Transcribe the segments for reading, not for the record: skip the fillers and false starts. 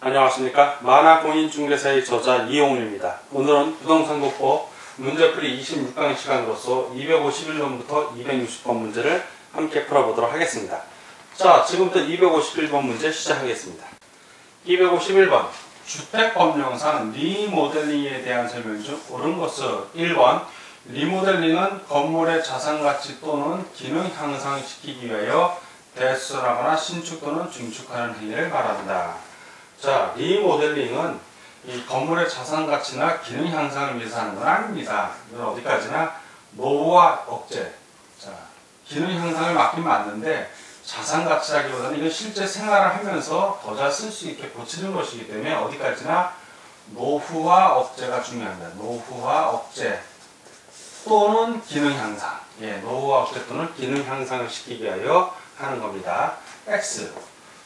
안녕하십니까. 만화공인중개사의 저자 이용훈입니다. 오늘은 부동산국법 문제풀이 26강의 시간으로서 251번부터 260번 문제를 함께 풀어보도록 하겠습니다. 자, 지금부터 251번 문제 시작하겠습니다. 251번 주택법령상 리모델링에 대한 설명 중 옳은 것은 1번 리모델링은 건물의 자산가치 또는 기능 향상시키기 위하여 대수술하거나 신축 또는 증축하는 행위를 말한다. 자, 리모델링은 이 건물의 자산가치나 기능 향상을 위해서 하는 건 아닙니다. 이건 어디까지나 노후화 억제. 자, 기능 향상을 맡긴 맞는데 자산가치라기보다는 이건 실제 생활을 하면서 더 잘 쓸 수 있게 고치는 것이기 때문에 어디까지나 노후화 억제가 중요합니다. 노후화 억제 또는 기능 향상. 예, 노후화 억제 또는 기능 향상을 시키기 위하여 하는 겁니다. X.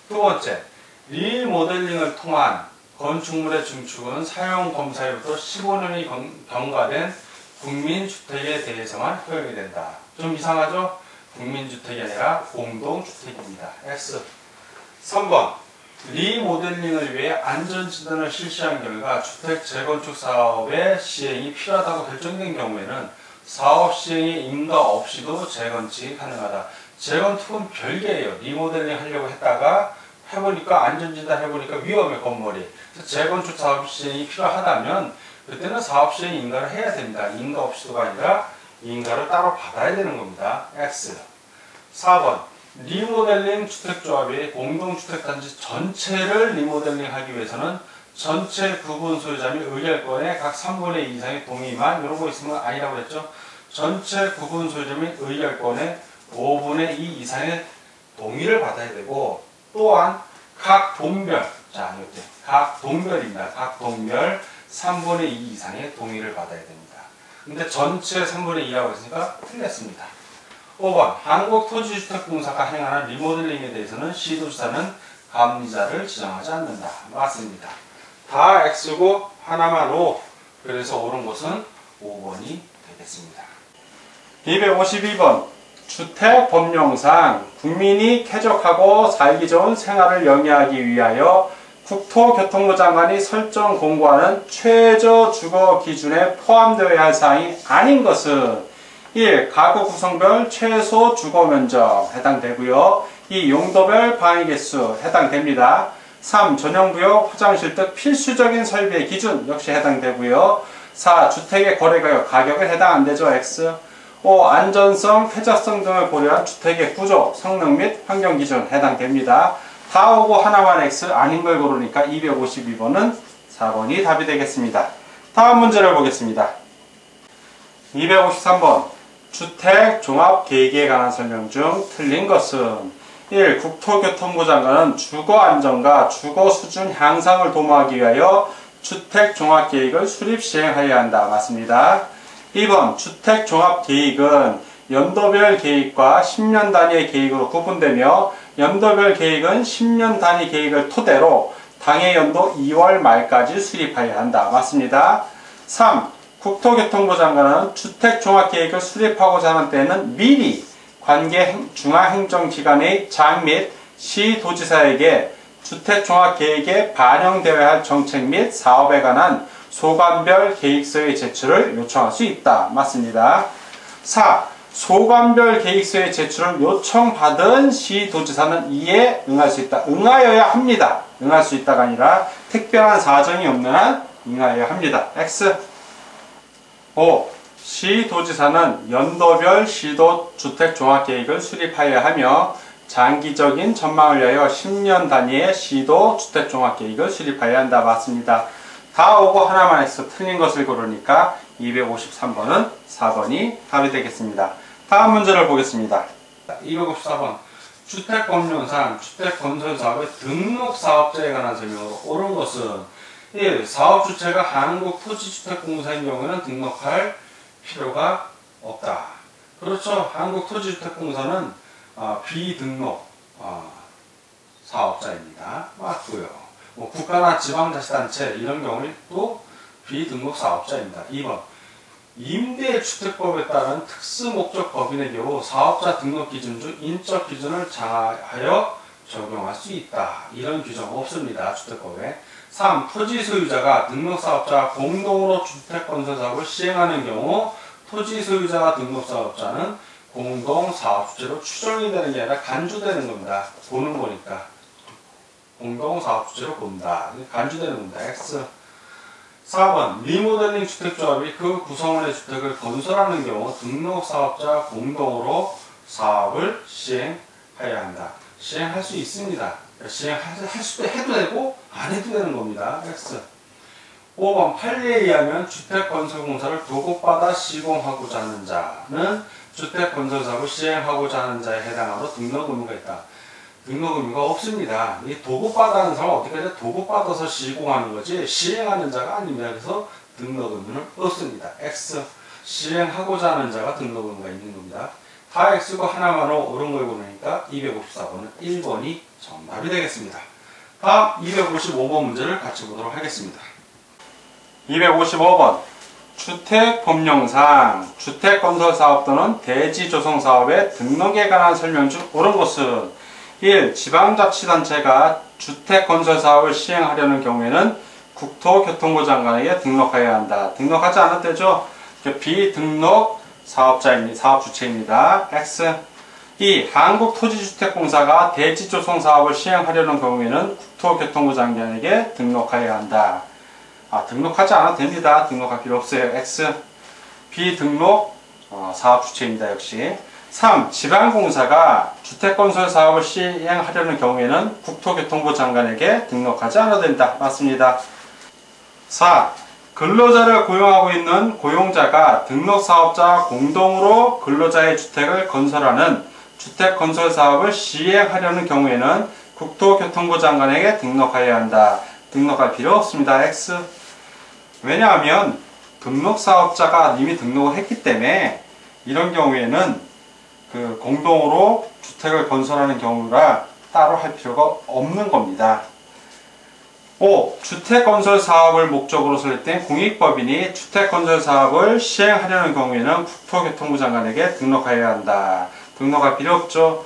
두 번째, 리모델링을 통한 건축물의 증축은 사용검사일부터 15년이 경과된 국민주택에 대해서만 허용이 된다. 좀 이상하죠? 국민주택이 아니라 공동주택입니다. X. 3번 리모델링을 위해 안전진단을 실시한 결과 주택 재건축 사업의 시행이 필요하다고 결정된 경우에는 사업 시행의 인가 없이도 재건축이 가능하다. 재건축은 별개예요. 리모델링 하려고 했다가 해보니까 안전진단 해보니까 위험해 건물이. 재건축 사업 시행이 필요하다면 그때는 사업 시행 인가를 해야 됩니다. 인가 없이도가 아니라 인가를 따로 받아야 되는 겁니다. X. 4번 리모델링 주택조합이 공동주택단지 전체를 리모델링 하기 위해서는 전체 구분 소유자 및 의결권의 각 3분의 2 이상의 동의만 이런 거 있으면 아니라고 그랬죠. 전체 구분 소유자 및 의결권의 5분의 2 이상의 동의를 받아야 되고 또한 각 동별, 자, 이렇게 각 동별입니다. 각 동별 3분의 2 이상의 동의를 받아야 됩니다. 근데 전체 3분의 2라고 했으니까 틀렸습니다. 5번 한국토지주택공사가 행하는 리모델링에 대해서는 시도지사는 감리자를 지정하지 않는다. 맞습니다. 다 X고 하나만 O. 그래서 옳은 것은 5번이 되겠습니다. 252번 주택법령상 국민이 쾌적하고 살기 좋은 생활을 영위하기 위하여 국토교통부 장관이 설정 공고하는 최저 주거 기준에 포함되어야 할 사항이 아닌 것은 1. 가구 구성별 최소 주거 면적 해당되고요. 2. 용도별 방위 개수 해당됩니다. 3. 전용구역, 화장실 등 필수적인 설비의 기준 역시 해당되고요. 4. 주택의 거래가격, 가격은 해당 안되죠. X. 5. 안전성, 쾌적성 등을 고려한 주택의 구조, 성능 및 환경 기준 해당됩니다. 다 오고 하나만 X, 아닌 걸 고르니까 252번은 4번이 답이 되겠습니다. 다음 문제를 보겠습니다. 253번 주택종합계획에 관한 설명 중 틀린 것은 1. 국토교통부 장관은 주거안전과 주거수준 향상을 도모하기 위하여 주택종합계획을 수립 시행하여야 한다. 맞습니다. 2번 주택종합계획은 연도별 계획과 10년 단위의 계획으로 구분되며 연도별 계획은 10년 단위 계획을 토대로 당해 연도 2월 말까지 수립하여야 한다. 맞습니다. 3. 국토교통부 장관은 주택종합계획을 수립하고자 하는 때에는 미리 관계 중앙행정기관의 장 및 시도지사에게 주택종합계획에 반영되어야 할 정책 및 사업에 관한 소관별 계획서의 제출을 요청할 수 있다. 맞습니다. 4. 소관별 계획서의 제출을 요청받은 시도지사는 이에 응할 수 있다. 응하여야 합니다. 응할 수 있다가 아니라 특별한 사정이 없는 한 응하여야 합니다. X. 5. 시도지사는 연도별 시도 주택종합계획을 수립하여야 하며 장기적인 전망을 위하여 10년 단위의 시도 주택종합계획을 수립하여야 한다. 맞습니다. 다 오고 하나만 X 틀린 것을 고르니까 253번은 4번이 답이 되겠습니다. 다음 문제를 보겠습니다. 254번 주택법령상 주택건설사업의 등록사업자에 관한 설명으로 옳은 것은 1. 사업주체가 한국토지주택공사인 경우에는 등록할 필요가 없다. 그렇죠. 한국토지주택공사는 비등록 사업자입니다. 맞고요. 뭐 국가나 지방자치단체 이런 경우에도 비등록 사업자입니다. 2번 임대주택법에 따른 특수목적 법인의 경우 사업자 등록 기준 중 인적 기준을 정하여 적용할 수 있다. 이런 규정 없습니다. 주택법에. 3. 토지 소유자가 등록사업자 공동으로 주택건설사업을 시행하는 경우 토지 소유자와 등록사업자는 공동사업주체로 추정이 되는 게 아니라 간주되는 겁니다. 보는 거니까. 공동사업주체로 본다. 간주되는 겁니다. X. 4번 리모델링 주택조합이 그 구성원의 주택을 건설하는 경우 등록사업자 공동으로 사업을 시행해야 한다. 시행할 수 있습니다. 시행할 수도 해도 되고 안 해도 되는 겁니다. X. 5번 판례에 의하면 주택건설공사를 도급받아 시공하고자 하는 자는 주택건설사업을 시행하고자 하는 자에 해당하므로 등록의무가 있다. 등록의무가 없습니다. 이 도급받아는 사람은 어떻게 하죠? 도급받아서 시공하는 거지 시행하는 자가 아닙니다. 그래서 등록의무는 없습니다. X. 시행하고자 하는 자가 등록의무가 있는 겁니다. 다 X고 하나만으로 옳은 걸 고르니까 254번은 1번이 정답이 되겠습니다. 다음 255번 문제를 같이 보도록 하겠습니다. 255번 주택법령상 주택건설사업 또는 대지조성사업의 등록에 관한 설명 중 옳은 것은 1. 지방자치단체가 주택건설사업을 시행하려는 경우에는 국토교통부 장관에게 등록해야 한다. 등록하지 않을 때죠. 비등록 사업자입니다. 사업주체입니다. X. 2. 한국토지주택공사가 대지조성사업을 시행하려는 경우에는 국토교통부 장관에게 등록해야 한다. 등록하지 않아도 됩니다. 등록할 필요 없어요. X. 비등록 사업주체입니다. 역시. 3. 지방공사가 주택건설사업을 시행하려는 경우에는 국토교통부 장관에게 등록하지 않아도 된다. 맞습니다. 4. 근로자를 고용하고 있는 고용자가 등록사업자 공동으로 근로자의 주택을 건설하는 주택건설사업을 시행하려는 경우에는 국토교통부 장관에게 등록해야 한다. 등록할 필요 없습니다. X. 왜냐하면 등록사업자가 이미 등록을 했기 때문에 이런 경우에는 공동으로 주택을 건설하는 경우라 따로 할 필요가 없는 겁니다. 5. 주택건설사업을 목적으로 설립된 공익법인이 주택건설사업을 시행하려는 경우에는 국토교통부 장관에게 등록해야 한다. 등록할 필요 없죠.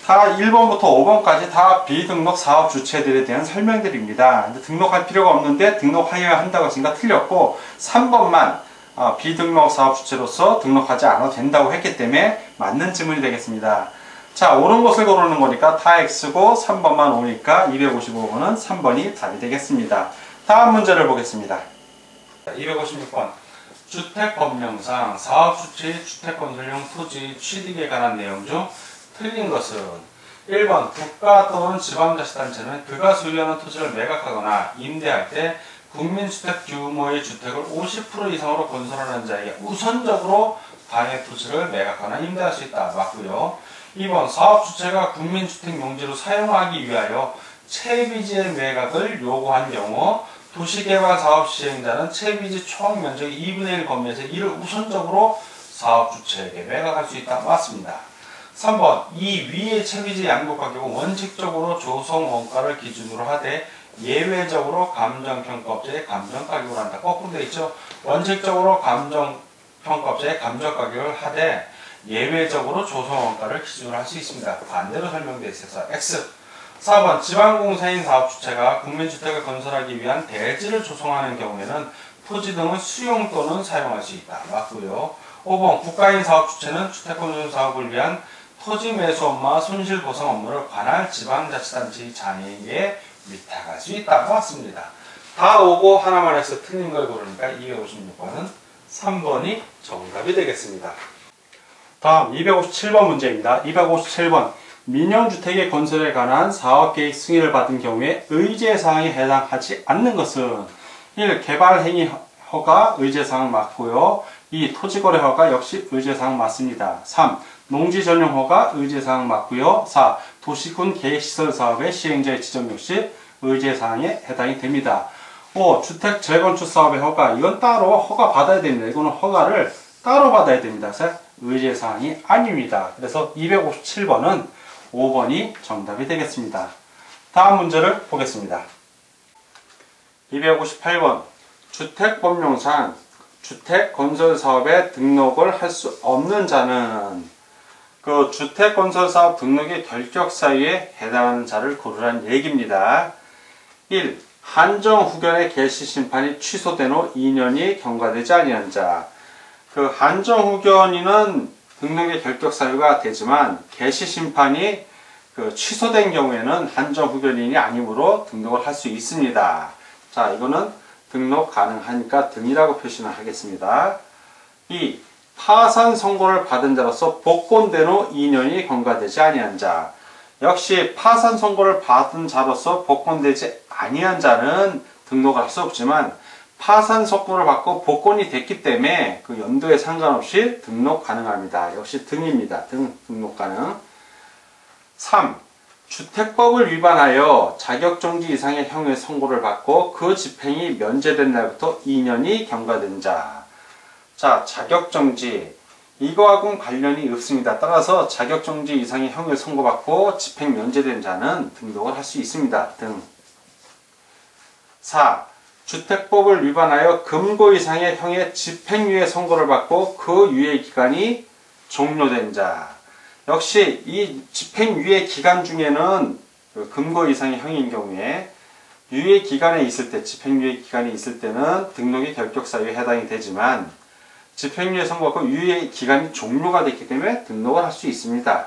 다 1번부터 5번까지 다 비등록 사업 주체들에 대한 설명들입니다. 근데 등록할 필요가 없는데 등록해야 한다고 했으니까 틀렸고 3번만 비등록 사업 주체로서 등록하지 않아도 된다고 했기 때문에 맞는 질문이 되겠습니다. 자, 옳은 것을 고르는 거니까 다 X고 3번만 오니까 255번은 3번이 답이 되겠습니다. 다음 문제를 보겠습니다. 256번 주택법령상 사업주체의 주택건설용 토지 취득에 관한 내용 중 틀린 것은 1번 국가 또는 지방자치단체는 그가 소유하는 토지를 매각하거나 임대할 때 국민주택 규모의 주택을 50% 이상으로 건설하는 자에게 우선적으로 당해 토지를 매각하거나 임대할 수 있다. 맞고요. 2번 사업주체가 국민주택 용지로 사용하기 위하여 채비지의 매각을 요구한 경우 도시개발사업 시행자는 채비지 총 면적의 2분의 1 범위에서 이를 우선적으로 사업주체에게 매각할 수 있다. 맞습니다. 3번 이 위의 채비지 양도 가격은 원칙적으로 조성원가를 기준으로 하되 예외적으로 감정평가업체의 감정가격을 한다. 거꾸로 되어 있죠. 원칙적으로 감정평가업체의 감정가격을 하되 예외적으로 조성원가를 기준으로 할 수 있습니다. 반대로 설명되어 있어서 X. 4번 지방공사인 사업주체가 국민주택을 건설하기 위한 대지를 조성하는 경우에는 토지 등을 수용 또는 사용할 수 있다. 맞고요. 5번 국가인 사업주체는 주택건설 사업을 위한 토지 매수 업무와 손실보상 업무를 관할 지방자치단체의 장애인에게 위탁할 수 있다. 맞습니다. 다 오고 하나만 해서 틀린 걸 고르니까 256번은 3번이 정답이 되겠습니다. 다음 257번 문제입니다. 257번 민영주택의 건설에 관한 사업계획 승인을 받은 경우에 의제사항에 해당하지 않는 것은 1. 개발행위 허가 의제사항 맞고요. 2. 토지거래 허가 역시 의제사항 맞습니다. 3. 농지전용 허가 의제사항 맞고요. 4. 도시군 계획시설 사업의 시행자의 지정 역시 의제사항에 해당이 됩니다. 5. 주택 재건축 사업의 허가 이건 따로 허가 받아야 됩니다. 이거는 허가를 따로 받아야 됩니다. 그래서 의제사항이 아닙니다. 그래서 257번은 5번이 정답이 되겠습니다. 다음 문제를 보겠습니다. 258번 주택법령상 주택건설사업에 등록을 할 수 없는 자는 그 주택건설사업 등록의 결격사유에 해당하는 자를 고르라는 얘기입니다. 1. 한정후견의 개시심판이 취소된 후 2년이 경과되지 아니한 자. 그 한정후견인은 등록의 결격사유가 되지만 개시심판이 그 취소된 경우에는 한정후견인이 아니므로 등록을 할 수 있습니다. 자, 이거는 등록 가능하니까 등이라고 표시를 하겠습니다. 2. 파산 선고를 받은 자로서 복권된 후 2년이 경과되지 아니한 자. 역시 파산 선고를 받은 자로서 복권되지 아니한 자는 등록을 할 수 없지만 파산 선고를 받고 복권이 됐기 때문에 그 연도에 상관없이 등록 가능합니다. 역시 등입니다. 등록 가능. 3. 주택법을 위반하여 자격정지 이상의 형의 선고를 받고 그 집행이 면제된 날부터 2년이 경과된 자. 자, 자격정지. 이거하고는 관련이 없습니다. 따라서 자격정지 이상의 형을 선고받고 집행 면제된 자는 등록을 할 수 있습니다. 등. 4. 주택법을 위반하여 금고 이상의 형의 집행유예 선고를 받고 그 유예 기간이 종료된 자. 역시 이 집행유예 기간 중에는 금고 이상의 형인 경우에 유예 기간에 있을 때, 집행유예 기간이 있을 때는 등록이 결격사유에 해당이 되지만 집행유예 선고받고 유예 기간이 종료가 됐기 때문에 등록을 할 수 있습니다.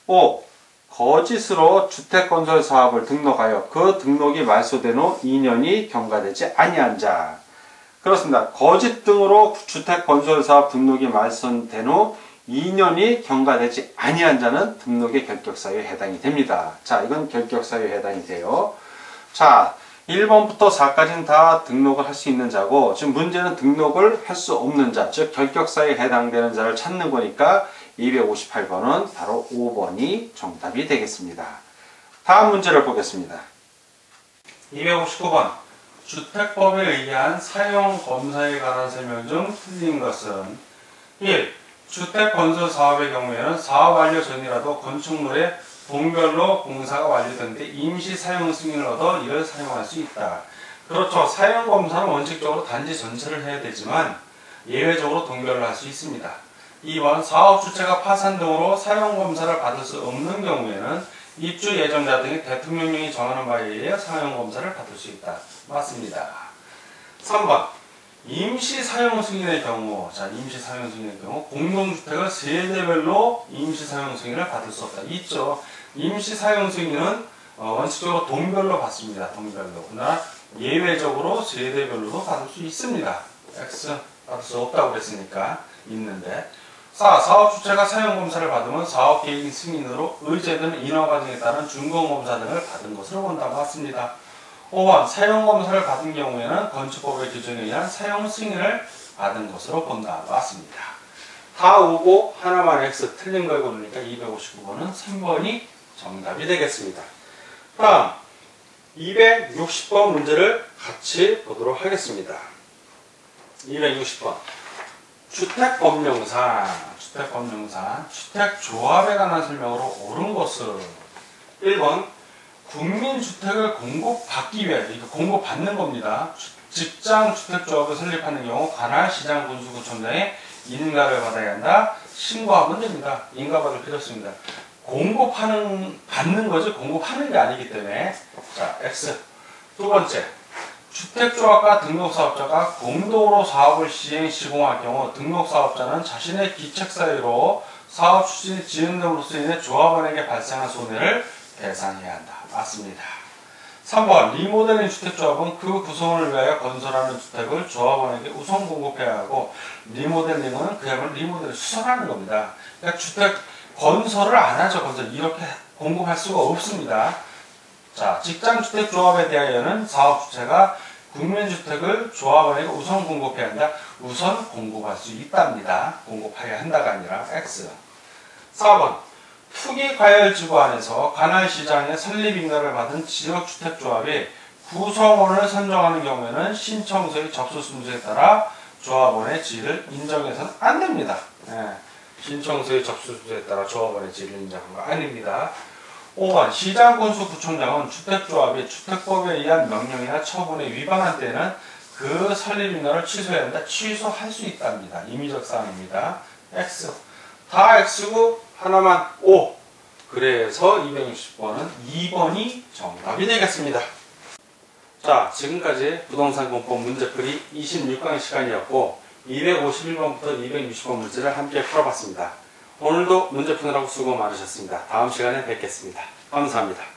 5. 거짓으로 주택건설 사업을 등록하여 그 등록이 말소된 후 2년이 경과되지 아니한 자. 그렇습니다. 거짓 등으로 주택건설 사업 등록이 말소된 후 2년이 경과되지 아니한 자는 등록의 결격사유에 해당이 됩니다. 자, 이건 결격사유에 해당이 돼요. 자, 1번부터 4까지는 다 등록을 할 수 있는 자고, 지금 문제는 등록을 할 수 없는 자, 즉 결격사유에 해당되는 자를 찾는 거니까 258번은 바로 5번이 정답이 되겠습니다. 다음 문제를 보겠습니다. 259번. 주택법에 의한 사용검사에 관한 설명 중 틀린 것은 1. 주택건설사업의 경우에는 사업 완료 전이라도 건축물의 동별로 공사가 완료된 뒤 임시 사용 승인을 얻어 이를 사용할 수 있다. 그렇죠. 사용검사는 원칙적으로 단지 전체를 해야 되지만 예외적으로 동별로 할 수 있습니다. 2번 사업 주체가 파산 등으로 사용검사를 받을 수 없는 경우에는 입주 예정자 등이 대통령령이 정하는 바에 의해 사용검사를 받을 수 있다. 맞습니다. 3번 임시 사용 승인의 경우, 자, 임시 사용 승인의 경우 공동주택을 세대별로 임시 사용 승인을 받을 수 없다. 있죠. 임시 사용 승인은 원칙적으로 동별로 받습니다. 동별로. 그러나 예외적으로 세대별로도 받을 수 있습니다. X 받을 수 없다고 그랬으니까 있는데. 4. 사업 주체가 사용검사를 받으면 사업계획 승인으로 의제되는 인허가증에 따른 준공검사 등을 받은 것으로 본다. 맞습니다. 5번 사용검사를 받은 경우에는 건축법의 규정에 의한 사용 승인을 받은 것으로 본다. 맞습니다. 다 오고 하나만 X 틀린 걸 고르니까 259번은 3번이 정답이 되겠습니다. 다음 260번 문제를 같이 보도록 하겠습니다. 260번 주택법령상, 주택조합에 관한 설명으로 옳은 것은 1번 국민주택을 공급받기 위해, 이거 공급받는 겁니다. 직장주택조합을 설립하는 경우 관할 시장군수구청장에 인가를 받아야 한다. 신고하면 됩니다. 인가받을 필요 없습니다. 받는 거지 공급하는 게 아니기 때문에. 자, X. 두 번째, 주택조합과 등록사업자가 공동으로 사업을 시공할 경우 등록사업자는 자신의 기책사유로 사업 추진이 지연됨으로써 인해 조합원에게 발생한 손해를 배상해야 한다. 맞습니다. 3번 리모델링 주택조합은 그 구성을 위하여 건설하는 주택을 조합원에게 우선 공급해야 하고, 리모델링은 그야말로 리모델을 수선하는 겁니다. 그러니까 주택 건설을 안 하죠. 건설 이렇게 공급할 수가 없습니다. 자, 직장주택조합에 대하여는 사업주체가 국민주택을 조합원에게 우선 공급해야 한다. 우선 공급할 수 있답니다. 공급해야 한다가 아니라 X. 4번 투기과열지구 안에서 관할시장의 설립인가를 받은 지역주택조합이 구성원을 선정하는 경우에는 신청서의 접수 순서에 따라 조합원의 지위를 인정해서는 안 됩니다. 신청서의 접수 순서에 따라 조합원의 지위를 인정한 거 아닙니다. 5번 시장군수구청장은 주택조합이 주택법에 의한 명령이나 처분에 위반한 때는 그 설립인가를 취소해야 한다. 취소할 수 있답니다. 임의적 사항입니다. X. 다 X고 하나만 O. 그래서 260번은 2번이 정답이 되겠습니다. 자, 지금까지 부동산공법 문제풀이 26강의 시간이었고 251번부터 260번 문제를 함께 풀어봤습니다. 오늘도 문제 푸느라고 수고 많으셨습니다. 다음 시간에 뵙겠습니다. 감사합니다.